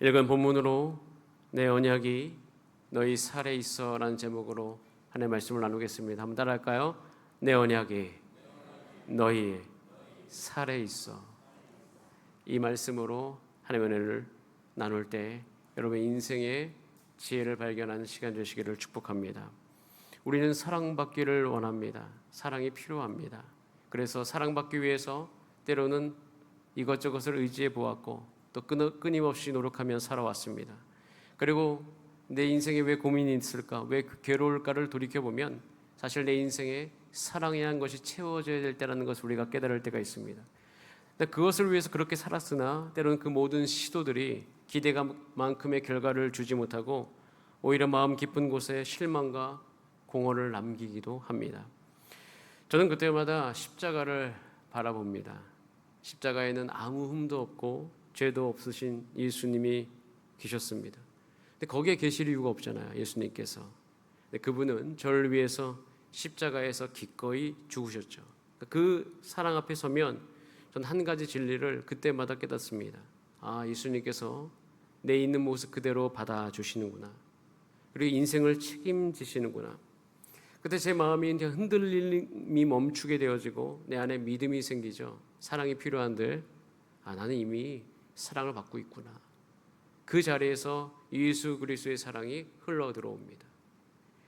읽은 본문으로 내 언약이 너희 살에 있어 라는 제목으로 하나님의 말씀을 나누겠습니다. 한번 따라할까요? 내 언약이 너희 살에 있어. 이 말씀으로 하나님의 은혜를 나눌 때 여러분의 인생의 지혜를 발견하는 시간 되시기를 축복합니다. 우리는 사랑받기를 원합니다. 사랑이 필요합니다. 그래서 사랑받기 위해서 때로는 이것저것을 의지해 보았고 또 끊임없이 노력하며 살아왔습니다. 그리고 내 인생에 왜 고민이 있을까, 왜 괴로울까를 돌이켜보면 사실 내 인생에 사랑이라는 것이 채워져야 될 때라는 것을 우리가 깨달을 때가 있습니다. 근데 그것을 위해서 그렇게 살았으나 때로는 그 모든 시도들이 기대만큼의 결과를 주지 못하고 오히려 마음 깊은 곳에 실망과 공허를 남기기도 합니다. 저는 그때마다 십자가를 바라봅니다. 십자가에는 아무 흠도 없고 죄도 없으신 예수님이 계셨습니다. 근데 거기에 계실 이유가 없잖아요. 예수님께서. 근데 그분은 저를 위해서 십자가에서 기꺼이 죽으셨죠. 그 사랑 앞에 서면 전 한 가지 진리를 그때마다 깨닫습니다. 아, 예수님께서 내 있는 모습 그대로 받아주시는구나. 그리고 인생을 책임지시는구나. 그때 제 마음이 이제 흔들림이 멈추게 되어지고 내 안에 믿음이 생기죠. 사랑이 필요한데 나는 이미 사랑을 받고 있구나. 그 자리에서 예수 그리스도의 사랑이 흘러 들어옵니다.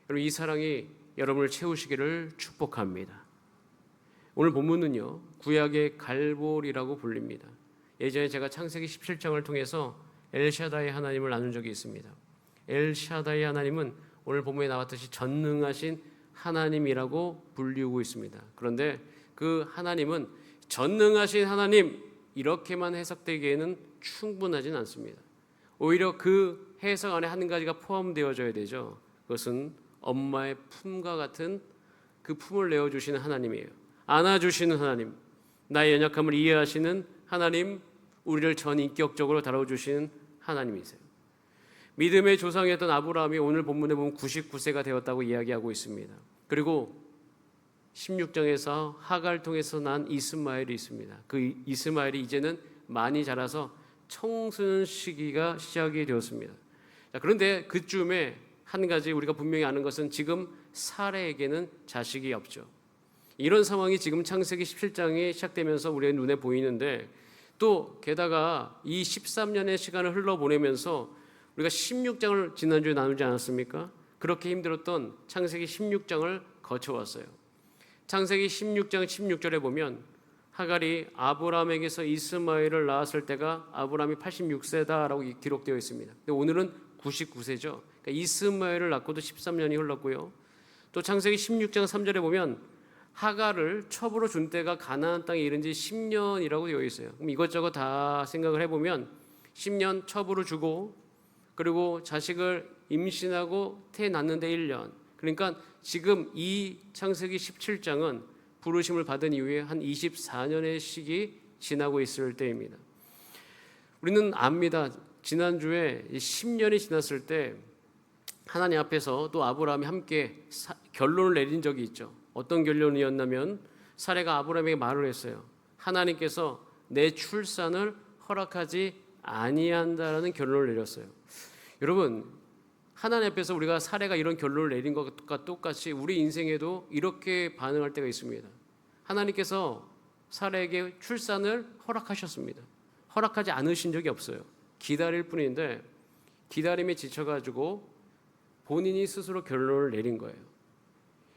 여러분, 이 사랑이 여러분을 채우시기를 축복합니다. 오늘 본문은요, 구약의 갈보리라고 불립니다. 예전에 제가 창세기 17장을 통해서 엘샤다이 하나님을 나눈 적이 있습니다. 엘샤다이 하나님은 오늘 본문에 나왔듯이 전능하신 하나님이라고 불리우고 있습니다. 그런데 그 하나님은 전능하신 하나님 이렇게만 해석되기에는 충분하진 않습니다. 오히려 그 해석 안에 한 가지가 포함되어져야 되죠. 그것은 엄마의 품과 같은 그 품을 내어주시는 하나님이에요. 안아주시는 하나님, 나의 연약함을 이해하시는 하나님, 우리를 전인격적으로 다뤄주시는 하나님이세요. 믿음의 조상이었던 아브라함이 오늘 본문에 보면 99세가 되었다고 이야기하고 있습니다. 그리고 16장에서 하갈을 통해서 난 이스마엘이 있습니다. 그 이스마엘이 이제는 많이 자라서 청소년 시기가 시작이 되었습니다. 그런데 그쯤에 한 가지 우리가 분명히 아는 것은 지금 사레에게는 자식이 없죠. 이런 상황이 지금 창세기 17장에 시작되면서 우리의 눈에 보이는데 또 게다가 이 13년의 시간을 흘러보내면서 우리가 16장을 지난주에 나누지 않았습니까? 그렇게 힘들었던 창세기 16장을 거쳐왔어요. 창세기 16장 16절에 보면 하갈이 아브라함에게서 이스마엘을 낳았을 때가 아브라함이 86세다라고 기록되어 있습니다. 근데 오늘은 99세죠. 그러니까 이스마엘을 낳고도 13년이 흘렀고요. 또 창세기 16장 3절에 보면 하갈을 첩으로 준 때가 가나안 땅에 이른 지 10년이라고 되어 있어요. 그럼 이것저것 다 생각을 해보면 10년 첩으로 주고 그리고 자식을 임신하고 태 낳는데 1년. 그러니까 지금 이 창세기 17장은 부르심을 받은 이후에 한 24년의 시기 지나고 있을 때입니다. 우리는 압니다. 지난주에 10년이 지났을 때 하나님 앞에서 또 아브라함이 함께 결론을 내린 적이 있죠. 어떤 결론이었냐면 사레가 아브라함에게 말을 했어요. 하나님께서 내 출산을 허락하지 아니한다라는 결론을 내렸어요. 여러분, 하나님 앞에서 우리가 사레가 이런 결론을 내린 것과 똑같이 우리 인생에도 이렇게 반응할 때가 있습니다. 하나님께서 사레에게 출산을 허락하셨습니다. 허락하지 않으신 적이 없어요. 기다릴 뿐인데 기다림에 지쳐가지고 본인이 스스로 결론을 내린 거예요.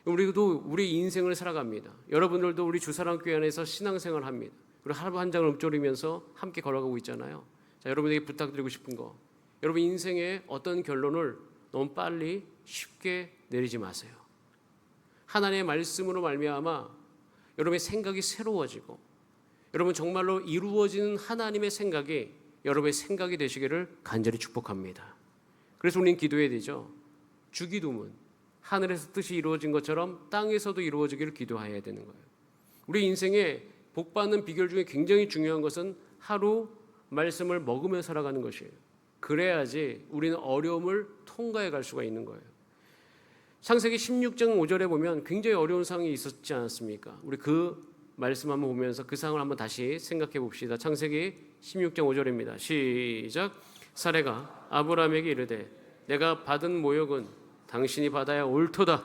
우리도 우리 인생을 살아갑니다. 여러분들도 우리 주사랑교회 안에서 신앙생활을 합니다. 그리고 하루 한 장을 읊조리면서 함께 걸어가고 있잖아요. 자, 여러분에게 부탁드리고 싶은 거, 여러분 인생의 어떤 결론을 너무 빨리 쉽게 내리지 마세요. 하나님의 말씀으로 말미암아 여러분의 생각이 새로워지고 여러분 정말로 이루어지는 하나님의 생각이 여러분의 생각이 되시기를 간절히 축복합니다. 그래서 우리는 기도해야 되죠. 주기도문, 하늘에서 뜻이 이루어진 것처럼 땅에서도 이루어지기를 기도해야 되는 거예요. 우리 인생에 복받는 비결 중에 굉장히 중요한 것은 하루 말씀을 먹으며 살아가는 것이에요. 그래야지 우리는 어려움을 통과해 갈 수가 있는 거예요. 창세기 16장 5절에 보면 굉장히 어려운 상황이 있었지 않았습니까? 우리 그 말씀 한번 보면서 그 상황을 한번 다시 생각해 봅시다. 창세기 16장 5절입니다. 시작. 사레가 아브라함에게 이르되 내가 받은 모욕은 당신이 받아야 옳도다.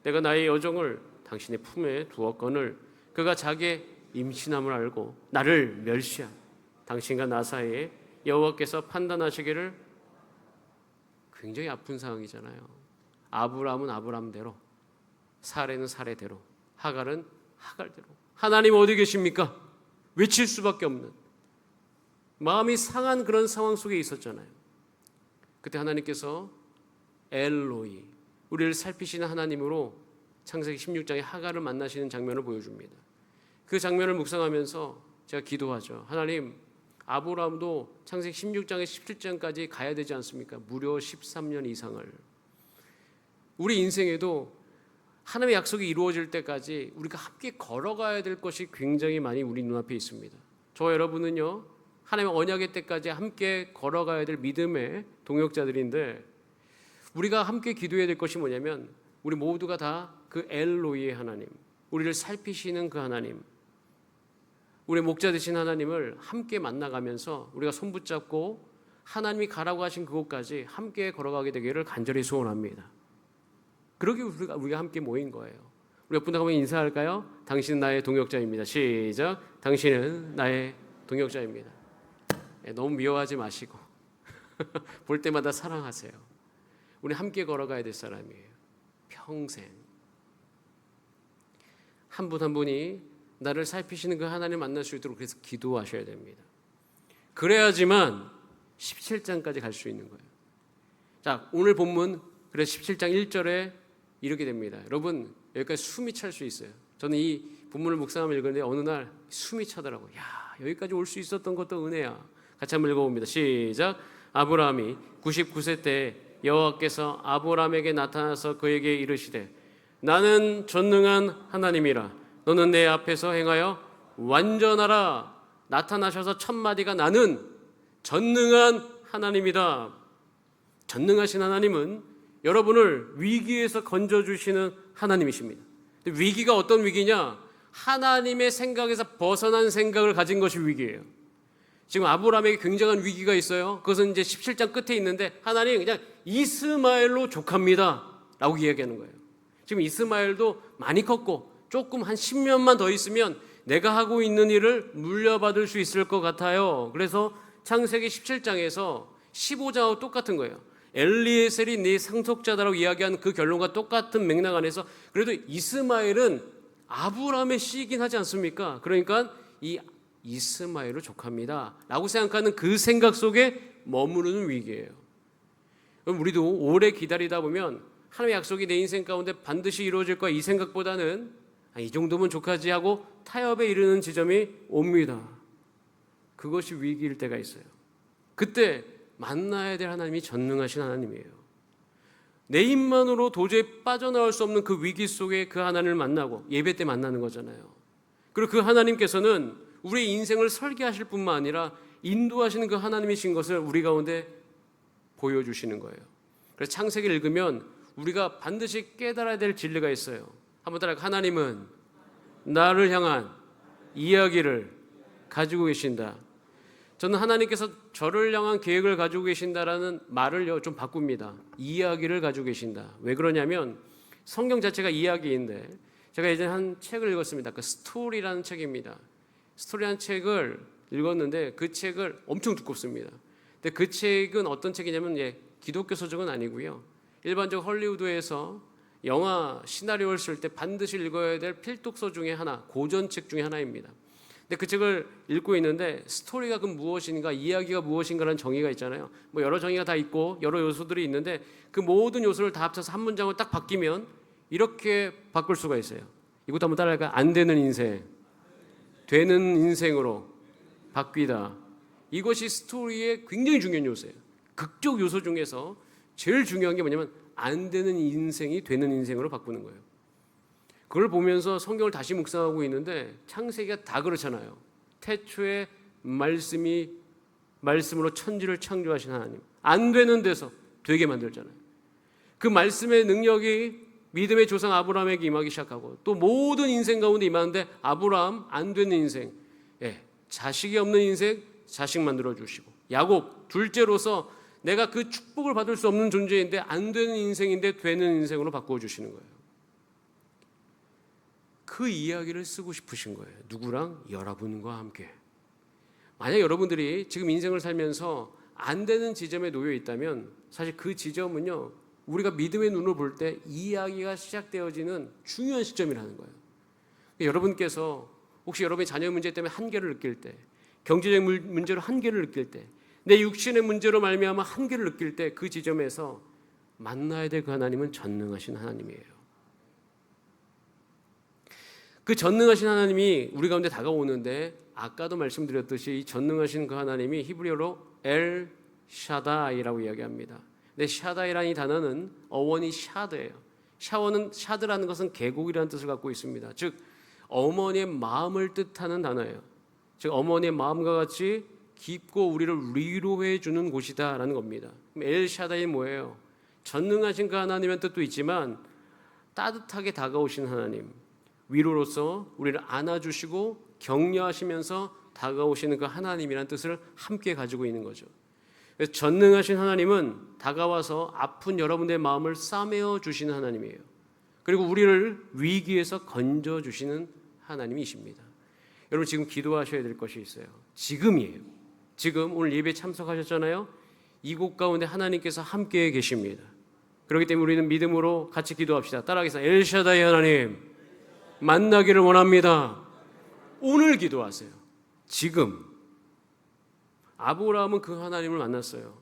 내가 나의 여종을 당신의 품에 두었거늘 그가 자기의 임신함을 알고 나를 멸시한 당신과 나 사이에 여호와께서 판단하시기를. 굉장히 아픈 상황이잖아요. 아브라함은 아브라함대로, 사레는 사레대로, 하갈은 하갈대로. 하나님 어디 계십니까? 외칠 수밖에 없는 마음이 상한 그런 상황 속에 있었잖아요. 그때 하나님께서 엘로이, 우리를 살피시는 하나님으로 창세기 16장에 하갈을 만나시는 장면을 보여줍니다. 그 장면을 묵상하면서 제가 기도하죠. 하나님, 아브라함도 창세기 16장에 17장까지 가야 되지 않습니까? 무려 13년 이상을. 우리 인생에도 하나님의 약속이 이루어질 때까지 우리가 함께 걸어가야 될 것이 굉장히 많이 우리 눈앞에 있습니다. 저와 여러분은요, 하나님의 언약의 때까지 함께 걸어가야 될 믿음의 동역자들인데, 우리가 함께 기도해야 될 것이 뭐냐면, 우리 모두가 다 그 엘로이의 하나님, 우리를 살피시는 그 하나님, 우리 목자 되신 하나님을 함께 만나가면서 우리가 손붙잡고 하나님이 가라고 하신 그곳까지 함께 걸어가게 되기를 간절히 소원합니다. 그러기 우리가 함께 모인 거예요. 우리 옆 분하고 한번 인사할까요? 당신은 나의 동역자입니다. 시작. 당신은 나의 동역자입니다. 너무 미워하지 마시고 볼 때마다 사랑하세요. 우리 함께 걸어가야 될 사람이에요. 평생. 한 분 한 분이 나를 살피시는 그 하나님 만날 수 있도록 그래서 기도하셔야 됩니다. 그래야지만 17장까지 갈 수 있는 거예요. 자, 오늘 본문 그래서 17장 1절에 이렇게 됩니다. 여러분, 여기까지 숨이 찰 수 있어요. 저는 이 본문을 묵상하며 읽었는데 어느 날 숨이 차더라고요. 야, 여기까지 올 수 있었던 것도 은혜야. 같이 한번 읽어봅니다. 시작. 아브라함이 99세 때 여호와께서 아브라함에게 나타나서 그에게 이르시되 나는 전능한 하나님이라 너는 내 앞에서 행하여 완전하라. 나타나셔서 첫 마디가 나는 전능한 하나님이다. 전능하신 하나님은 여러분을 위기에서 건져주시는 하나님이십니다. 위기가 어떤 위기냐? 하나님의 생각에서 벗어난 생각을 가진 것이 위기예요. 지금 아브라함에게 굉장한 위기가 있어요. 그것은 이제 17장 끝에 있는데 하나님 그냥 이스마엘로 족합니다 라고 이야기하는 거예요. 지금 이스마엘도 많이 컸고 조금 한 10년만 더 있으면 내가 하고 있는 일을 물려받을 수 있을 것 같아요. 그래서 창세기 17장에서 15장하고 똑같은 거예요. 엘리에셀이 네 상속자다라고 이야기한 그 결론과 똑같은 맥락 안에서 그래도 이스마엘은 아브라함의 씨이긴 하지 않습니까? 그러니까 이 이스마엘을 족합니다 라고 생각하는 그 생각 속에 머무르는 위기예요. 그럼 우리도 오래 기다리다 보면 하나님의 약속이 내 인생 가운데 반드시 이루어질 거야 이 생각보다는 이 정도면 족하지 하고 타협에 이르는 지점이 옵니다. 그것이 위기일 때가 있어요. 그때 만나야 될 하나님이 전능하신 하나님이에요. 내 힘만으로 도저히 빠져나올 수 없는 그 위기 속에 그 하나님을 만나고 예배 때 만나는 거잖아요. 그리고 그 하나님께서는 우리의 인생을 설계하실 뿐만 아니라 인도하시는 그 하나님이신 것을 우리 가운데 보여주시는 거예요. 그래서 창세기를 읽으면 우리가 반드시 깨달아야 될 진리가 있어요. 한번 따라 하나님은 나를 향한 이야기를 가지고 계신다. 저는 하나님께서 저를 향한 계획을 가지고 계신다라는 말을 좀 바꿉니다. 이야기를 가지고 계신다. 왜 그러냐면 성경 자체가 이야기인데 제가 예전에 한 책을 읽었습니다. 그 스토리라는 책입니다. 스토리라는 책을 읽었는데 그 책을 엄청 두껍습니다. 근데 그 책은 어떤 책이냐면 기독교 서적은 아니고요. 일반적 헐리우드에서 영화 시나리오를 쓸 때 반드시 읽어야 될 필독서 중에 하나, 고전책 중에 하나입니다. 근데 그 책을 읽고 있는데 스토리가 그 무엇인가, 이야기가 무엇인가라는 정의가 있잖아요. 뭐 여러 정의가 다 있고 여러 요소들이 있는데 그 모든 요소를 다 합쳐서 한 문장을 딱 바뀌면 이렇게 바꿀 수가 있어요. 이것도 한번 따라할까요? 안 되는 인생, 되는 인생으로 바뀌다. 이것이 스토리의 굉장히 중요한 요소예요. 극적 요소 중에서 제일 중요한 게 뭐냐면 안 되는 인생이 되는 인생으로 바꾸는 거예요. 그걸 보면서 성경을 다시 묵상하고 있는데 창세기가 다 그렇잖아요. 태초에 말씀으로 천지를 창조하신 하나님, 안 되는 데서 되게 만들잖아요. 그 말씀의 능력이 믿음의 조상 아브라함에게 임하기 시작하고 또 모든 인생 가운데 임하는데 아브라함 안 되는 인생, 자식이 없는 인생 자식 만들어 주시고 야곱 둘째로서 내가 그 축복을 받을 수 없는 존재인데 안 되는 인생인데 되는 인생으로 바꾸어 주시는 거예요. 그 이야기를 쓰고 싶으신 거예요. 누구랑? 여러분과 함께. 만약 여러분들이 지금 인생을 살면서 안 되는 지점에 놓여 있다면 사실 그 지점은요, 우리가 믿음의 눈으로 볼 때 이야기가 시작되어지는 중요한 시점이라는 거예요. 여러분께서 혹시 여러분의 자녀 문제 때문에 한계를 느낄 때, 경제적 문제로 한계를 느낄 때, 내 육신의 문제로 말미암아 한계를 느낄 때 그 지점에서 만나야 될 그 하나님은 전능하신 하나님이에요. 그 전능하신 하나님이 우리 가운데 다가오는데 아까도 말씀드렸듯이 이 전능하신 그 하나님이 히브리어로 엘 샤다이라고 이야기합니다. 근데 샤다이라는 이 단어는 어원이 샤드예요. 샤드라는 것은 계곡이라는 뜻을 갖고 있습니다. 즉 어머니의 마음을 뜻하는 단어예요. 즉 어머니의 마음과 같이 깊고 우리를 위로해 주는 곳이다라는 겁니다. 엘 샤다이 뭐예요? 전능하신 그 하나님의 뜻도 있지만 따뜻하게 다가오신 하나님, 위로로서 우리를 안아주시고 격려하시면서 다가오시는 그 하나님이라는 뜻을 함께 가지고 있는 거죠. 그래서 전능하신 하나님은 다가와서 아픈 여러분의 마음을 싸매어 주시는 하나님이에요. 그리고 우리를 위기에서 건져 주시는 하나님이십니다. 여러분 지금 기도하셔야 될 것이 있어요. 지금이에요. 지금 오늘 예배 참석하셨잖아요. 이곳 가운데 하나님께서 함께 계십니다. 그렇기 때문에 우리는 믿음으로 같이 기도합시다. 따라하겠습니다. 엘샤다이 하나님 만나기를 원합니다. 오늘 기도하세요. 지금. 아브라함은 그 하나님을 만났어요.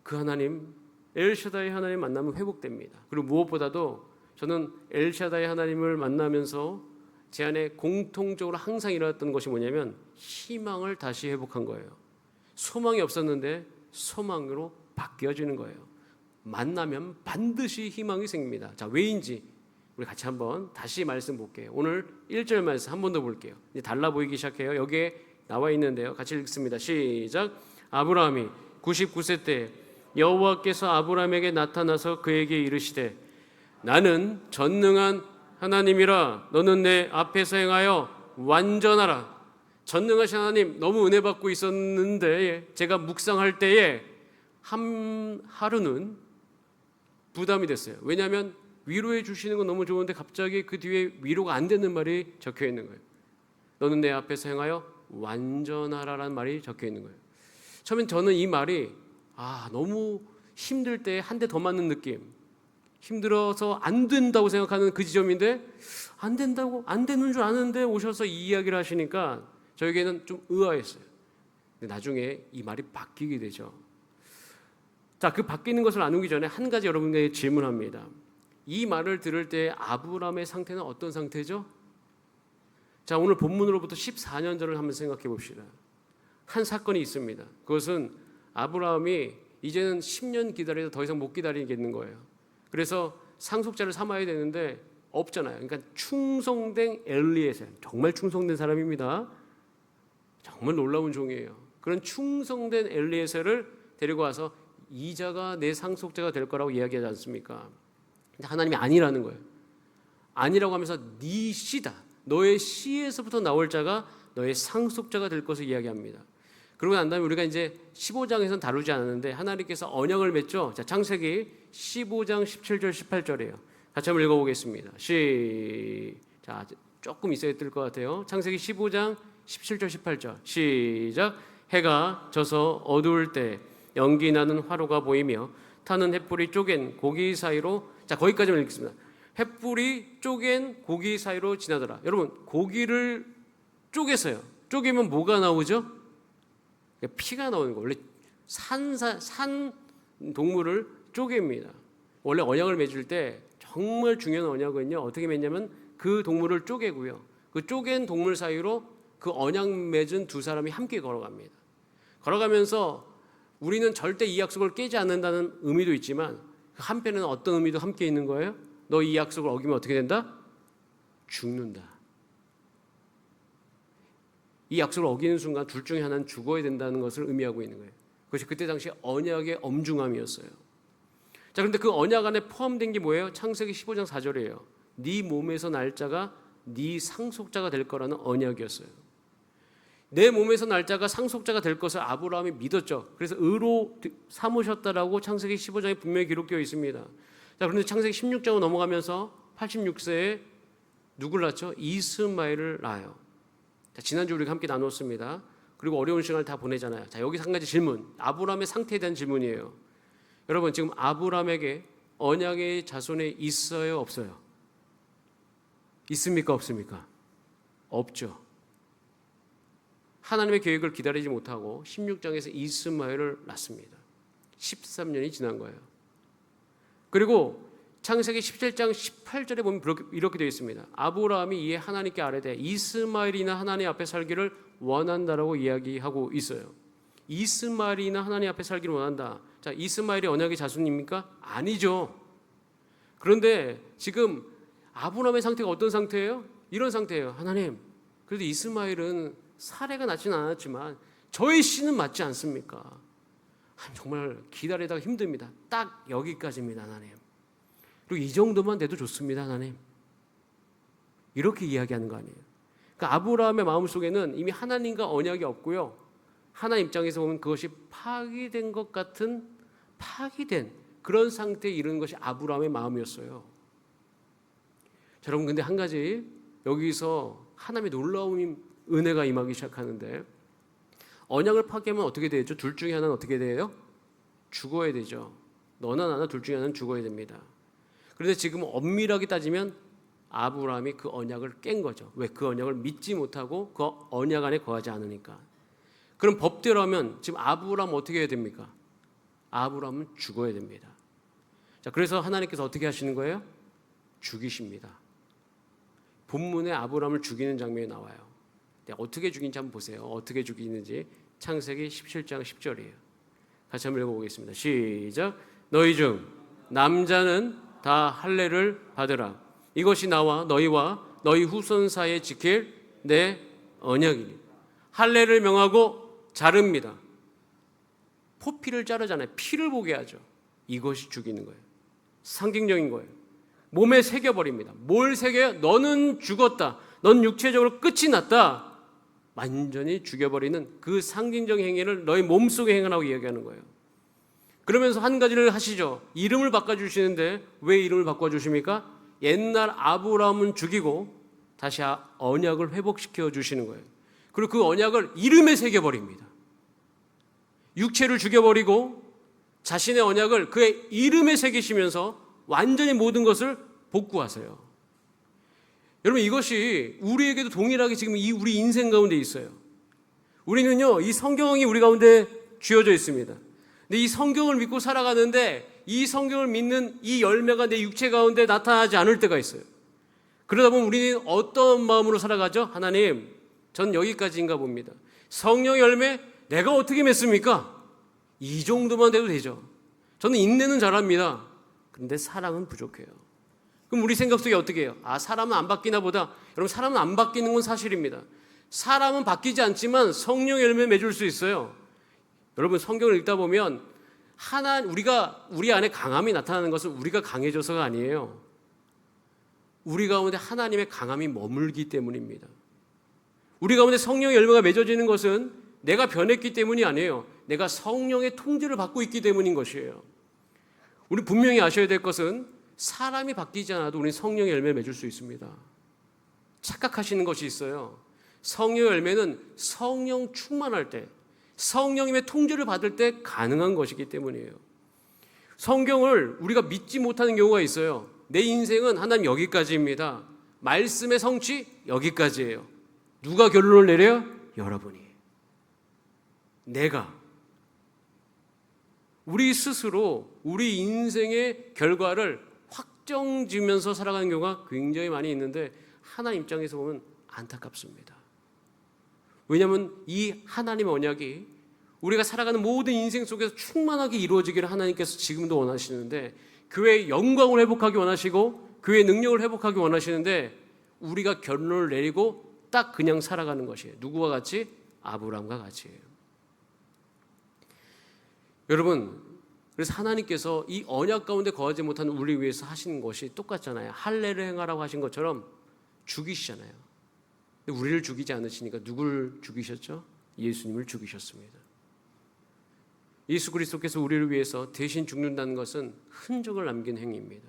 그 하나님, 엘샤다이 하나님 만나면 회복됩니다. 그리고 무엇보다도 저는 엘샤다이 하나님을 만나면서 제 안에 공통적으로 항상 일어났던 것이 뭐냐면 희망을 다시 회복한 거예요. 소망이 없었는데 소망으로 바뀌어지는 거예요. 만나면 반드시 희망이 생깁니다. 자, 왜인지 우리 같이 한번 다시 말씀 볼게요. 오늘 1절 말씀 한 번 더 볼게요. 이제 달라 보이기 시작해요. 여기에 나와 있는데요. 같이 읽습니다. 시작. 아브라함이 99세 때 여호와께서 아브라함에게 나타나서 그에게 이르시되 나는 전능한 하나님이라 너는 내 앞에서 행하여 완전하라. 전능하신 하나님 너무 은혜 받고 있었는데 제가 묵상할 때에 한 하루는 부담이 됐어요. 왜냐하면 위로해 주시는 건 너무 좋은데 갑자기 그 뒤에 위로가 안 되는 말이 적혀 있는 거예요. 너는 내 앞에서 행하여 완전하라라는 말이 적혀 있는 거예요. 처음엔 저는 이 말이 너무 힘들 때 한 대 더 맞는 느낌, 힘들어서 안 된다고 생각하는 그 지점인데 안 된다고, 안 되는 줄 아는데 오셔서 이 이야기를 하시니까 저에게는 좀 의아했어요. 근데 나중에 이 말이 바뀌게 되죠. 자, 그 바뀌는 것을 나누기 전에 한 가지 여러분에게 질문합니다. 이 말을 들을 때 아브라함의 상태는 어떤 상태죠? 자, 오늘 본문으로부터 14년 전을 한번 생각해 봅시다. 한 사건이 있습니다. 그것은 아브라함이 이제는 10년 기다려도 더 이상 못 기다리겠는 거예요. 그래서 상속자를 삼아야 되는데 없잖아요. 그러니까 충성된 엘리에셀, 정말 충성된 사람입니다. 정말 놀라운 종이에요. 그런 충성된 엘리에셀을 데리고 와서 이자가 내 상속자가 될 거라고 이야기하지 않습니까? 근데 하나님이 아니라는 거예요. 아니라고 하면서 네 씨다, 너의 씨에서부터 나올 자가 너의 상속자가 될 것을 이야기합니다. 그러고 난 다음에 우리가 이제 15장에서는 다루지 않았는데 하나님께서 언약을 맺죠. 자, 창세기 15장 17절 18절이에요. 같이 한번 읽어보겠습니다. 자, 조금 있어야 될 것 같아요. 창세기 15장 17절 18절 시작. 해가 져서 어두울 때 연기 나는 화로가 보이며 타는 횃불이 쪼갠 고기 사이로, 자, 거기까지만 읽겠습니다. 횃불이 쪼갠 고기 사이로 지나더라. 여러분, 고기를 쪼개서요. 쪼개면 뭐가 나오죠? 피가 나오는 거. 원래 산 동물을 쪼갭니다. 원래 언약을 맺을 때 정말 중요한 언약은요, 어떻게 맺냐면 그 동물을 쪼개고요, 그 쪼갠 동물 사이로 그 언약 맺은 두 사람이 함께 걸어갑니다. 걸어가면서 우리는 절대 이 약속을 깨지 않는다는 의미도 있지만 그 한편에는 어떤 의미도 함께 있는 거예요? 너 이 약속을 어기면 어떻게 된다? 죽는다. 이 약속을 어기는 순간 둘 중에 하나는 죽어야 된다는 것을 의미하고 있는 거예요. 그것이 그때 당시 언약의 엄중함이었어요. 자, 그런데 그 언약 안에 포함된 게 뭐예요? 창세기 15장 4절이에요. 네 몸에서 날 자가 네 상속자가 될 거라는 언약이었어요. 내 몸에서 날짜가 상속자가 될 것을 아브라함이 믿었죠. 그래서 의로 삼으셨다라고 창세기 15장에 분명히 기록되어 있습니다. 자, 그런데 창세기 16장으로 넘어가면서 86세에 누굴 낳죠? 이스마엘을 낳아요. 자, 지난주 우리가 함께 나눴습니다. 그리고 어려운 시간을 다 보내잖아요. 자, 여기서 한 가지 질문, 아브라함의 상태에 대한 질문이에요. 여러분, 지금 아브라함에게 언약의 자손이 있어요, 없어요? 있습니까, 없습니까? 없죠. 하나님의 계획을 기다리지 못하고 16장에서 이스마엘을 낳습니다. 13년이 지난 거예요. 그리고 창세기 17장 18절에 보면 이렇게 되어 있습니다. 아브라함이 이에 하나님께 아뢰되 이스마엘이나 하나님 앞에 살기를 원한다라고 이야기하고 있어요. 이스마엘이나 하나님 앞에 살기를 원한다. 자, 이스마엘이 언약의 자손입니까? 아니죠. 그런데 지금 아브라함의 상태가 어떤 상태예요? 이런 상태예요. 하나님, 그래도 이스마엘은 사례가 낳지는 않았지만 저의 씨는 맞지 않습니까? 정말 기다리다가 힘듭니다. 딱 여기까지입니다, 하나님. 그리고 이 정도만 돼도 좋습니다, 하나님. 이렇게 이야기하는 거 아니에요. 그러니까 아브라함의 마음속에는 이미 하나님과 언약이 없고요. 하나님 입장에서 보면 그것이 파기된 것 같은 파기된 그런 상태에 이르는 것이 아브라함의 마음이었어요. 자, 여러분, 근데 한 가지 여기서 하나님의 놀라운 은혜가 임하기 시작하는데, 언약을 파괴하면 어떻게 되죠? 둘 중에 하나는 어떻게 돼요? 죽어야 되죠. 너나 나나 둘 중에 하나는 죽어야 됩니다. 그런데 지금 엄밀하게 따지면 아브라함이 그 언약을 깬 거죠. 왜? 그 언약을 믿지 못하고 그 언약 안에 거하지 않으니까. 그럼 법대로 하면 지금 아브라함 어떻게 해야 됩니까? 아브라함은 죽어야 됩니다. 자, 그래서 하나님께서 어떻게 하시는 거예요? 죽이십니다. 본문에 아브라함을 죽이는 장면이 나와요. 어떻게 죽인지 한번 보세요. 어떻게 죽이는지 창세기 17장 10절이에요. 같이 한번 읽어보겠습니다. 시작. 너희 중 남자는 다 할례를 받으라. 이것이 나와 너희와 너희 후손 사이에 지킬 내 언약이니. 할례를 명하고 자릅니다. 포피를 자르잖아요. 피를 보게 하죠. 이것이 죽이는 거예요. 상징적인 거예요. 몸에 새겨버립니다. 뭘 새겨요? 너는 죽었다. 넌 육체적으로 끝이 났다. 완전히 죽여버리는 그 상징적인 행위를 너희 몸속에 행하라고 이야기하는 거예요. 그러면서 한 가지를 하시죠. 이름을 바꿔주시는데 왜 이름을 바꿔주십니까? 옛날 아브라함은 죽이고 다시 언약을 회복시켜 주시는 거예요. 그리고 그 언약을 이름에 새겨버립니다. 육체를 죽여버리고 자신의 언약을 그의 이름에 새기시면서 완전히 모든 것을 복구하세요. 여러분, 이것이 우리에게도 동일하게 지금 우리 인생 가운데 있어요. 우리는요, 이 성경이 우리 가운데 쥐어져 있습니다. 근데 이 성경을 믿고 살아가는데 이 성경을 믿는 이 열매가 내 육체 가운데 나타나지 않을 때가 있어요. 그러다 보면 우리는 어떤 마음으로 살아가죠? 하나님, 전 여기까지인가 봅니다. 성령의 열매 내가 어떻게 맺습니까? 이 정도만 돼도 되죠. 저는 인내는 잘합니다. 그런데 사랑은 부족해요. 그럼 우리 생각 속에 어떻게 해요? 사람은 안 바뀌나 보다. 여러분, 사람은 안 바뀌는 건 사실입니다. 사람은 바뀌지 않지만 성령의 열매 맺을 수 있어요. 여러분, 성경을 읽다 보면 우리가 우리 안에 강함이 나타나는 것은 우리가 강해져서가 아니에요. 우리 가운데 하나님의 강함이 머물기 때문입니다. 우리 가운데 성령의 열매가 맺어지는 것은 내가 변했기 때문이 아니에요. 내가 성령의 통제를 받고 있기 때문인 것이에요. 우리 분명히 아셔야 될 것은 사람이 바뀌지 않아도 우리는 성령의 열매를 맺을 수 있습니다. 착각하시는 것이 있어요. 성령의 열매는 성령 충만할 때, 성령님의 통제를 받을 때 가능한 것이기 때문이에요. 성경을 우리가 믿지 못하는 경우가 있어요. 내 인생은 하나님 여기까지입니다. 말씀의 성취 여기까지예요. 누가 결론을 내려요? 여러분이. 내가. 우리 스스로 우리 인생의 결과를 확정지으면서 살아가는 경우가 굉장히 많이 있는데 하나님 입장에서 보면 안타깝습니다. 왜냐하면 이 하나님의 언약이 우리가 살아가는 모든 인생 속에서 충만하게 이루어지기를 하나님께서 지금도 원하시는데, 교회의 영광을 회복하기 원하시고 교회의 능력을 회복하기 원하시는데 우리가 결론을 내리고 딱 그냥 살아가는 것이에요. 누구와 같이? 아브라함과 같이예요. 여러분, 그래서 하나님께서 이 언약 가운데 거하지 못하는 우리 위해서 하신 것이 똑같잖아요. 할례를 행하라고 하신 것처럼 죽이시잖아요. 근데 우리를 죽이지 않으시니까 누굴 죽이셨죠? 예수님을 죽이셨습니다. 예수 그리스도께서 우리를 위해서 대신 죽는다는 것은 흔적을 남긴 행위입니다.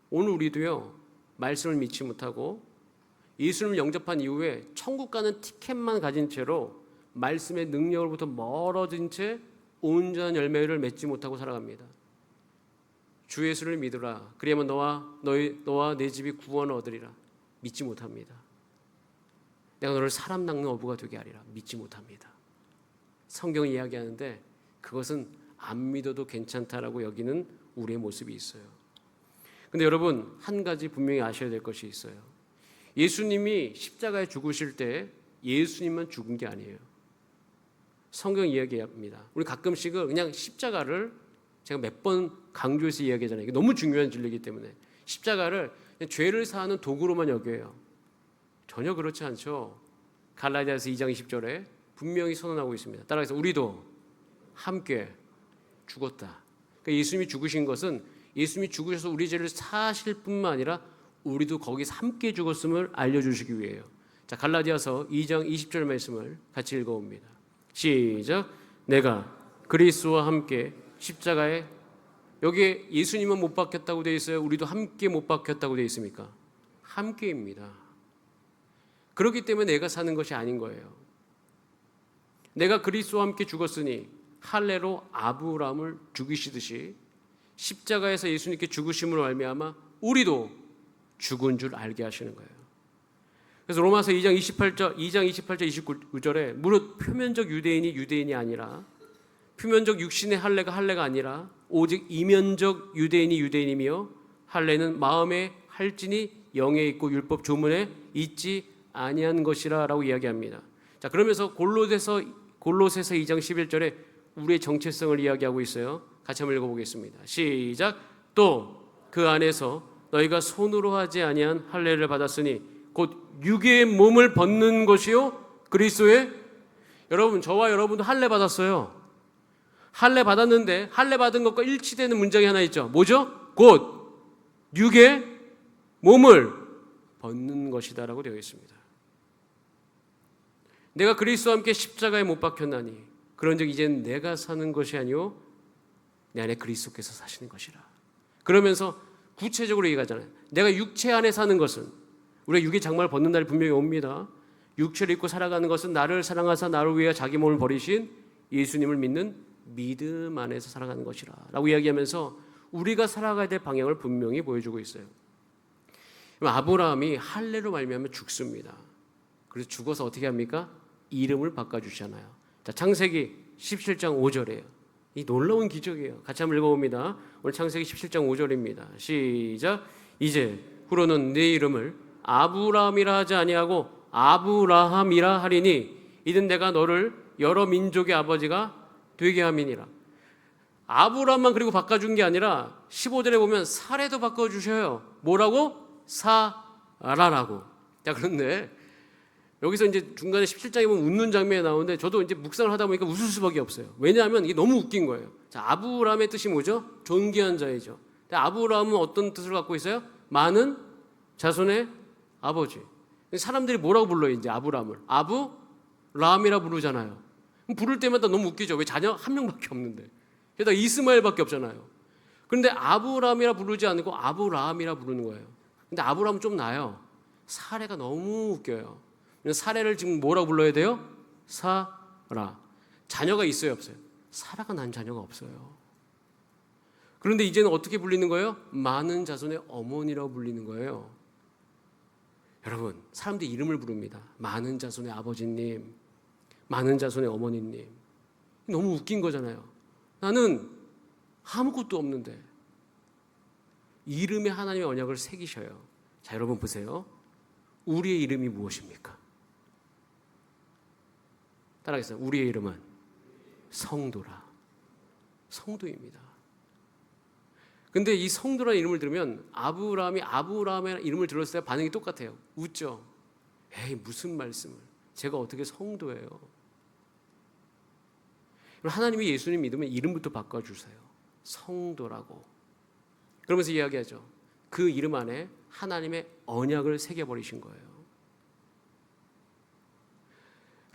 오늘 우리도요, 말씀을 믿지 못하고 예수님을 영접한 이후에 천국 가는 티켓만 가진 채로 말씀의 능력으로부터 멀어진 채 온전한 열매를 맺지 못하고 살아갑니다. 주 예수를 믿으라. 그리하면 너와 내 집이 구원을 얻으리라. 믿지 못합니다. 내가 너를 사람 낚는 어부가 되게 하리라. 믿지 못합니다. 성경이 이야기하는데 그것은 안 믿어도 괜찮다라고 여기는 우리의 모습이 있어요. 근데 여러분, 한 가지 분명히 아셔야 될 것이 있어요. 예수님이 십자가에 죽으실 때 예수님만 죽은 게 아니에요. 성경 이야기합니다. 우리 가끔씩은 그냥 십자가를 제가 몇 번 강조해서 이야기하잖아요. 이게 너무 중요한 진리이기 때문에 십자가를 그냥 죄를 사하는 도구로만 여겨요. 전혀 그렇지 않죠. 갈라디아서 2장 20절에 분명히 선언하고 있습니다. 따라서 우리도 함께 죽었다. 그러니까 예수님이 죽으신 것은 예수님이 죽으셔서 우리 죄를 사실 뿐만 아니라 우리도 거기서 함께 죽었음을 알려주시기 위해요. 자, 갈라디아서 2장 20절 말씀을 같이 읽어봅니다. 시작. 내가 그리스도와 함께 십자가에, 여기에 예수님은 못 박혔다고 되어 있어요? 우리도 함께 못 박혔다고 되어 있습니까? 함께입니다. 그렇기 때문에 내가 사는 것이 아닌 거예요. 내가 그리스도와 함께 죽었으니 할례로 아브라함을 죽이시듯이 십자가에서 예수님께 죽으심으로 말미암아 우리도 죽은 줄 알게 하시는 거예요. 그래서 로마서 2장 28절 29절에 무릇 표면적 유대인이 아니라, 표면적 육신의 할례가 아니라 오직 이면적 유대인이며 유대인이며 할례는 마음에 할진이 영에 있고 율법 조문에 있지 아니한 것이라라고 이야기합니다. 자, 그러면서 골로새서 2장 11절에 우리의 정체성을 이야기하고 있어요. 같이 한번 읽어보겠습니다. 시작. 또 그 안에서 너희가 손으로 하지 아니한 할례를 받았으니 곧 육의 몸을 벗는 것이요 그리스도의, 여러분, 저와 여러분도 할례 받았어요. 할례 받았는데 할례 받은 것과 일치되는 문장이 하나 있죠. 뭐죠? 곧 육의 몸을 벗는 것이다라고 되어 있습니다. 내가 그리스도와 함께 십자가에 못 박혔나니 그런즉 이제는 내가 사는 것이 아니요 내 안에 그리스도께서 사시는 것이라. 그러면서 구체적으로 얘기하잖아요. 내가 육체 안에 사는 것은, 우리가 육의 장막을 벗는 날이 분명히 옵니다. 육체를 입고 살아가는 것은 나를 사랑하사 나를 위해 자기 몸을 버리신 예수님을 믿는 믿음 안에서 살아가는 것이라 라고 이야기하면서 우리가 살아가야 될 방향을 분명히 보여주고 있어요. 아브라함이 할례로 말미암아 죽습니다. 그래서 죽어서 어떻게 합니까? 이름을 바꿔주시잖아요. 자, 창세기 17장 5절이에요. 이 놀라운 기적이에요. 같이 한번 읽어봅니다. 오늘 창세기 17장 5절입니다. 시작. 이제 후로는 네 이름을 아브라함이라 하지 아니하고 아브라함이라 하리니 이는 내가 너를 여러 민족의 아버지가 되게 함이니라. 아브라함만 그리고 바꿔준 게 아니라 15절에 보면 사례도 바꿔주셔요. 뭐라고? 사라라고. 자, 그런데 여기서 이제 중간에 17장에 보면 웃는 장면이 나오는데 저도 이제 묵상을 하다 보니까 웃을 수밖에 없어요. 왜냐하면 이게 너무 웃긴 거예요. 자, 아브라함의 뜻이 뭐죠? 존귀한 자이죠. 근데 아브라함은 어떤 뜻을 갖고 있어요? 많은 자손의 아버지. 사람들이 뭐라고 불러요? 이제 아브라함을 아브라함이라 부르잖아요. 부를 때마다 너무 웃기죠. 왜 자녀 한 명밖에 없는데. 게다가 이스마엘밖에 없잖아요. 그런데 아브라함이라 부르지 않고 아브라함이라 부르는 거예요. 근데 아브라함은 좀 나아요. 사례가 너무 웃겨요. 사례를 지금 뭐라고 불러야 돼요? 사라. 자녀가 있어요, 없어요? 사라가 난 자녀가 없어요. 그런데 이제는 어떻게 불리는 거예요? 많은 자손의 어머니라고 불리는 거예요. 여러분, 사람들이 이름을 부릅니다. 많은 자손의 아버지님, 많은 자손의 어머니님. 너무 웃긴 거잖아요. 나는 아무것도 없는데 이름에 하나님의 언약을 새기셔요. 자, 여러분 보세요. 우리의 이름이 무엇입니까? 따라하겠습니다. 우리의 이름은 성도라. 성도입니다. 근데 이 성도라는 이름을 들으면 아브라함의 이름을 들었을 때 반응이 똑같아요. 웃죠. 에이, 무슨 말씀을. 제가 어떻게 성도예요. 하나님이 예수님 믿으면 이름부터 바꿔주세요. 성도라고. 그러면서 이야기하죠. 그 이름 안에 하나님의 언약을 새겨버리신 거예요.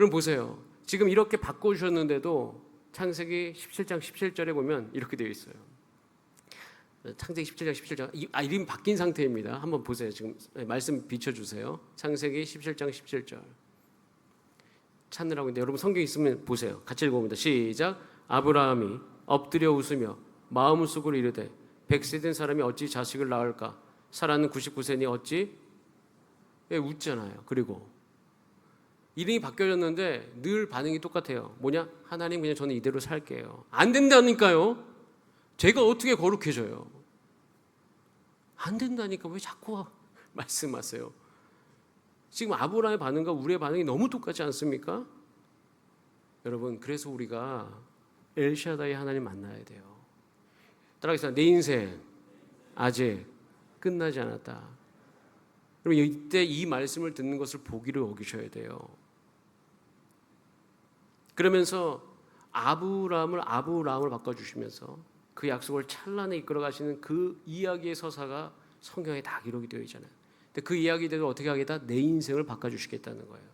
그럼 보세요. 지금 이렇게 바꿔주셨는데도 창세기 17장 17절에 보면 이렇게 되어 있어요. 창세기 17장 17절. 이름이 바뀐 상태입니다. 한번 보세요. 지금 말씀 비춰주세요. 창세기 17장 17절. 찾느라고 했는데 여러분 성경 있으면 보세요. 같이 읽어봅니다. 시작. 아브라함이 엎드려 웃으며 마음속으로 이르되 100세 된 사람이 어찌 자식을 낳을까? 사라는 99세니 어찌? 웃잖아요. 그리고 이름이 바뀌어졌는데 늘 반응이 똑같아요. 뭐냐? 하나님 그냥 저는 이대로 살게요. 안 된다니까요. 제가 어떻게 거룩해져요? 안 된다니까 왜 자꾸 말씀하세요? 지금 아브라함의 반응과 우리의 반응이 너무 똑같지 않습니까? 여러분 그래서 우리가 엘샤다이 하나님 만나야 돼요. 따라하겠습니다. 내 인생 아직 끝나지 않았다. 그럼 이때 이 말씀을 듣는 것을 복이로 여기셔야 돼요. 그러면서 아브라함을 바꿔주시면서 그 약속을 찬란히 이끌어가시는 그 이야기의 서사가 성경에 다 기록이 되어 있잖아요. 근데 그 이야기대로 어떻게 하겠다? 내 인생을 바꿔주시겠다는 거예요.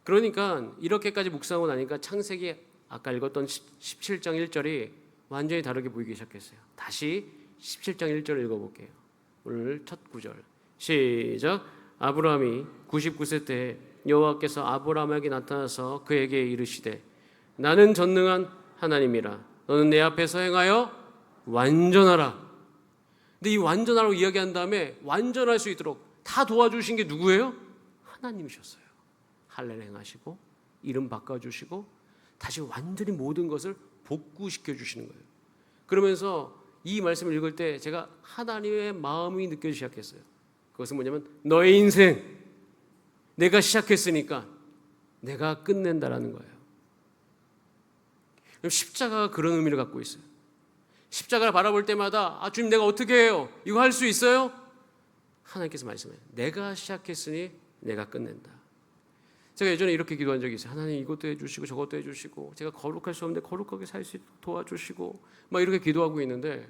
그러니까 이렇게까지 묵상하고 나니까 창세기 아까 읽었던 17장 1절이 완전히 다르게 보이기 시작했어요. 다시 17장 1절 읽어볼게요. 오늘 첫 구절 시작. 아브라함이 99세 때 여호와께서 아브라함에게 나타나서 그에게 이르시되 나는 전능한 하나님이라 너는 내 앞에서 행하여 완전하라. 근데 이 완전하라고 이야기한 다음에 완전할 수 있도록 다 도와주신 게 누구예요? 하나님이셨어요. 할례를 행하시고 이름 바꿔주시고 다시 완전히 모든 것을 복구시켜 주시는 거예요. 그러면서 이 말씀을 읽을 때 제가 하나님의 마음이 느껴지기 시작했어요. 그것은 뭐냐면 너의 인생 내가 시작했으니까 내가 끝낸다라는 거예요. 십자가가 그런 의미를 갖고 있어요. 십자가를 바라볼 때마다 주님 내가 어떻게 해요? 이거 할 수 있어요? 하나님께서 말씀해요. 내가 시작했으니 내가 끝낸다. 제가 예전에 이렇게 기도한 적이 있어요. 하나님 이것도 해주시고 저것도 해주시고 제가 거룩할 수 없는데 거룩하게 살 수 있도록 도와주시고 막 이렇게 기도하고 있는데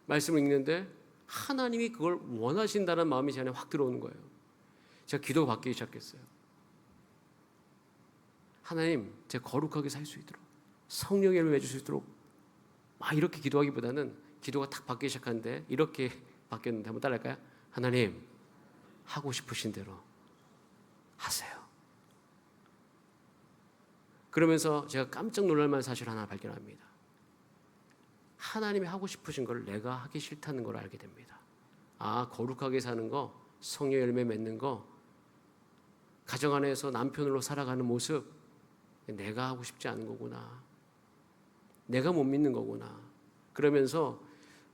말씀을 읽는데 하나님이 그걸 원하신다는 마음이 제 안에 확 들어오는 거예요. 제가 기도가 바뀌기 시작했어요. 하나님 제가 거룩하게 살 수 있도록 성령의 열매 맺을 수 있도록 막 이렇게 기도하기보다는 기도가 탁 바뀌기 시작하는데 이렇게 바뀌었는데 한번 따라할까요? 하나님 하고 싶으신 대로 하세요. 그러면서 제가 깜짝 놀랄 만한 사실 하나 발견합니다. 하나님이 하고 싶으신 걸 내가 하기 싫다는 걸 알게 됩니다. 거룩하게 사는 거, 성령 열매 맺는 거, 가정 안에서 남편으로 살아가는 모습 내가 하고 싶지 않은 거구나. 내가 못 믿는 거구나. 그러면서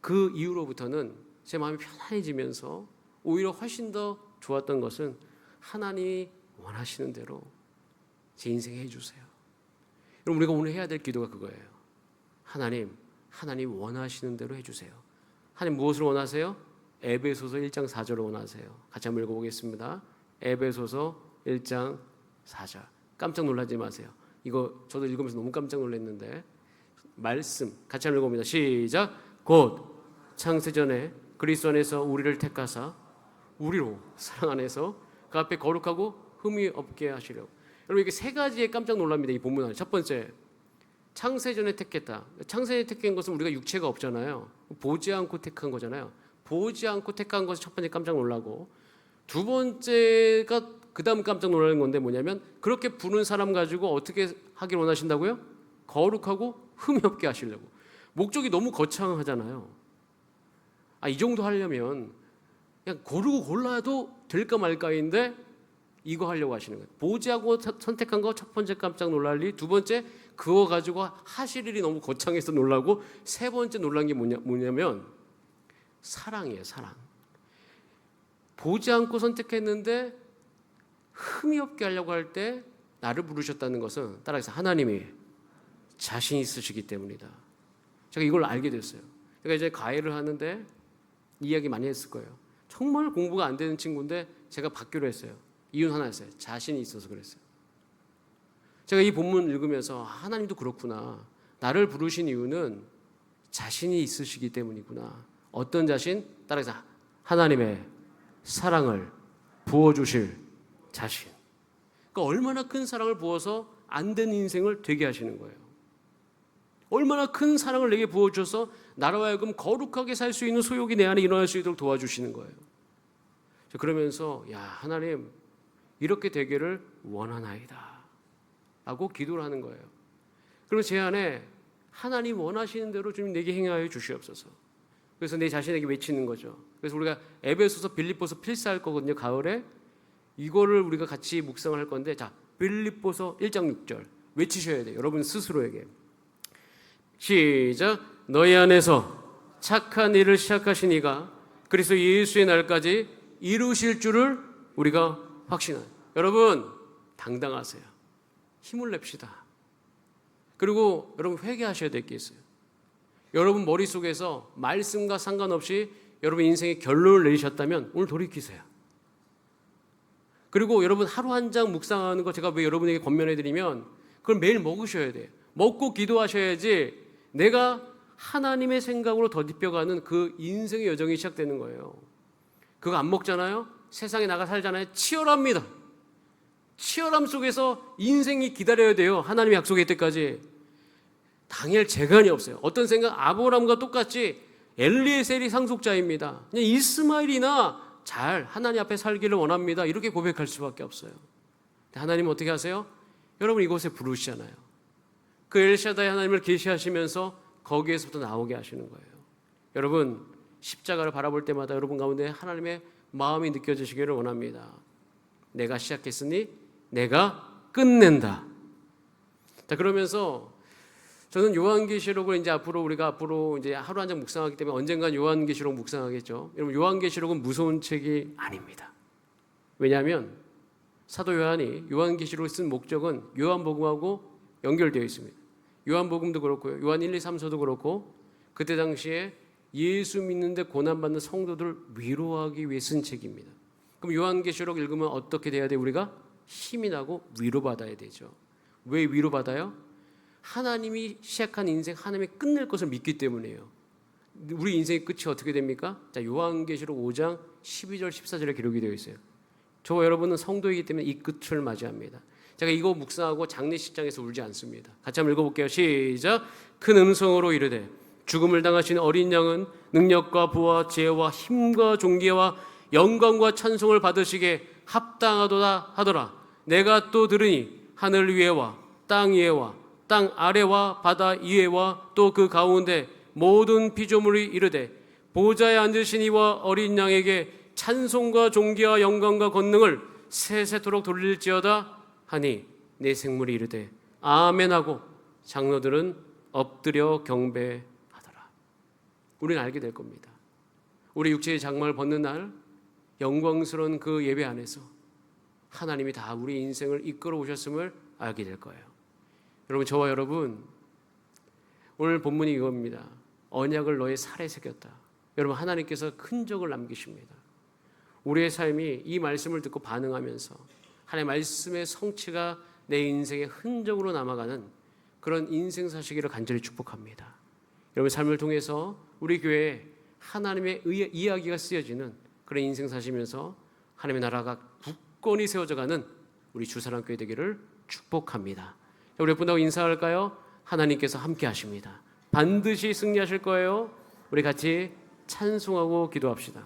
그 이후로부터는 제 마음이 편안해지면서 오히려 훨씬 더 좋았던 것은 하나님이 원하시는 대로 제 인생에 해주세요. 여러분 우리가 오늘 해야 될 기도가 그거예요. 하나님 원하시는 대로 해주세요. 하나님 무엇을 원하세요? 에베소서 1장 4절을 원하세요. 같이 한번 읽어보겠습니다. 에베소서 1장 4절. 깜짝 놀라지 마세요. 이거 저도 읽으면서 너무 깜짝 놀랐는데 말씀 같이 한번 읽어봅니다. 시작. 곧 창세전에 그리스도 안에서 우리를 택하사 우리로 사랑 안에서 그 앞에 거룩하고 흠이 없게 하시려고. 여러분 이게 세 가지에 깜짝 놀랍니다. 이 본문 안에 첫 번째 창세전에 택했다. 창세전에 택한 것은 우리가 육체가 없잖아요. 보지 않고 택한 거잖아요. 보지 않고 택한 것이 첫 번째 깜짝 놀라고 두 번째가 그 다음 깜짝 놀라는 건데 뭐냐면 그렇게 부른 사람 가지고 어떻게 하길 원하신다고요? 거룩하고 흠이 없게 하시려고. 목적이 너무 거창하잖아요. 이 정도 하려면 그냥 고르고 골라도 될까 말까인데 이거 하려고 하시는 거예요. 보지하고 선택한 거 첫 번째 깜짝 놀랄 일, 두 번째 그거 가지고 하실 일이 너무 거창해서 놀라고 세 번째 놀란 게 뭐냐면 사랑이에요. 사랑. 보지 않고 선택했는데 흠이 없게 하려고 할 때 나를 부르셨다는 것은 따라해서 하나님이 자신 있으시기 때문이다. 제가 이걸 알게 됐어요. 제가 이제 과외를 하는데 이야기 많이 했을 거예요. 정말 공부가 안 되는 친구인데 제가 받기로 했어요. 이유는 하나였어요. 자신이 있어서 그랬어요. 제가 이 본문 읽으면서 하나님도 그렇구나. 나를 부르신 이유는 자신이 있으시기 때문이구나. 어떤 자신? 따라서 하나님의 사랑을 부어주실 자신. 그러니까 얼마나 큰 사랑을 부어서 안 된 인생을 되게 하시는 거예요. 얼마나 큰 사랑을 내게 부어주셔서 나로 하여금 거룩하게 살 수 있는 소욕이 내 안에 일어날 수 있도록 도와주시는 거예요. 그러면서 야 하나님 이렇게 되기를 원하나이다 라고 기도를 하는 거예요. 그러면 제 안에 하나님 원하시는 대로 주님 내게 행하여 주시옵소서. 그래서 내 자신에게 외치는 거죠. 그래서 우리가 에베소서 빌립보서 필사할 거거든요. 가을에 이거를 우리가 같이 묵상을 할 건데, 자 빌립보서 1장 6절 외치셔야 돼요. 여러분 스스로에게. 시작. 너희 안에서 착한 일을 시작하신 이가 그리스도 예수의 날까지 이루실 줄을 우리가 확신하요. 여러분 당당하세요. 힘을 냅시다. 그리고 여러분 회개하셔야 될 게 있어요. 여러분 머릿속에서 말씀과 상관없이 여러분 인생의 결론을 내리셨다면 오늘 돌이키세요. 그리고 여러분 하루 한 장 묵상하는 거 제가 왜 여러분에게 권면해 드리면 그걸 매일 먹으셔야 돼요. 먹고 기도하셔야지 내가 하나님의 생각으로 덧입혀가는 그 인생의 여정이 시작되는 거예요. 그거 안 먹잖아요? 세상에 나가 살잖아요? 치열합니다. 치열함 속에서 인생이 기다려야 돼요. 하나님의 약속의 때까지. 당할 재간이 없어요. 어떤 생각? 아브라함과 똑같이 엘리에셀이 상속자입니다. 그냥 이스마엘이나 잘 하나님 앞에 살기를 원합니다. 이렇게 고백할 수밖에 없어요. 하나님은 어떻게 하세요? 여러분 이곳에 부르시잖아요. 그 엘샤다의 하나님을 계시하시면서 거기에서부터 나오게 하시는 거예요. 여러분 십자가를 바라볼 때마다 여러분 가운데 하나님의 마음이 느껴지시기를 원합니다. 내가 시작했으니 내가 끝낸다. 자 그러면서 저는 요한계시록을 이제 우리가 이제 하루 한 장 묵상하기 때문에 언젠간 요한계시록 묵상하겠죠. 여러분 요한계시록은 무서운 책이 아닙니다. 왜냐하면 사도 요한이 요한계시록을 쓴 목적은 요한복음하고 연결되어 있습니다. 요한복음도 그렇고요. 요한 1, 2, 3서도 그렇고 그때 당시에 예수 믿는데 고난받는 성도들을 위로하기 위해 쓴 책입니다. 그럼 요한계시록 읽으면 어떻게 돼야 돼요? 우리가 힘이 나고 위로받아야 되죠. 왜 위로받아요? 하나님이 시작한 인생 하나님이 끝낼 것을 믿기 때문이에요. 우리 인생의 끝이 어떻게 됩니까? 자 요한계시록 5장 12절 14절에 기록이 되어 있어요. 저와 여러분은 성도이기 때문에 이 끝을 맞이합니다. 제가 이거 묵상하고 장례식장에서 울지 않습니다. 같이 한번 읽어볼게요. 시작. 큰 음성으로 이르되 죽음을 당하신 어린 양은 능력과 부와 지혜와 힘과 존귀와 영광과 찬송을 받으시게 합당하도다 하더라. 내가 또 들으니 하늘 위에와 땅 위에와 땅 아래와 바다 위에와 또 그 가운데 모든 피조물이 이르되 보좌에 앉으신 이와 어린 양에게 찬송과 존귀와 영광과 권능을 세세토록 돌릴지어다 하니 내 생물이 이르되 아멘하고 장로들은 엎드려 경배하더라. 우리는 알게 될 겁니다. 우리 육체의 장막을 벗는 날 영광스러운 그 예배 안에서 하나님이 다 우리 인생을 이끌어 오셨음을 알게 될 거예요. 여러분 저와 여러분 오늘 본문이 이겁니다. 언약을 너의 살에 새겼다. 여러분 하나님께서 흔적을 남기십니다. 우리의 삶이 이 말씀을 듣고 반응하면서 하나님의 말씀의 성취가 내 인생의 흔적으로 남아가는 그런 인생 사시기를 간절히 축복합니다. 여러분 삶을 통해서 우리 교회에 하나님의 이야기가 쓰여지는 그런 인생 사시면서 하나님의 나라가 굳건히 세워져가는 우리 주사랑교회 되기를 축복합니다. 우리 몇 분하고 인사할까요? 하나님께서 함께 하십니다. 반드시 승리하실 거예요. 우리 같이 찬송하고 기도합시다.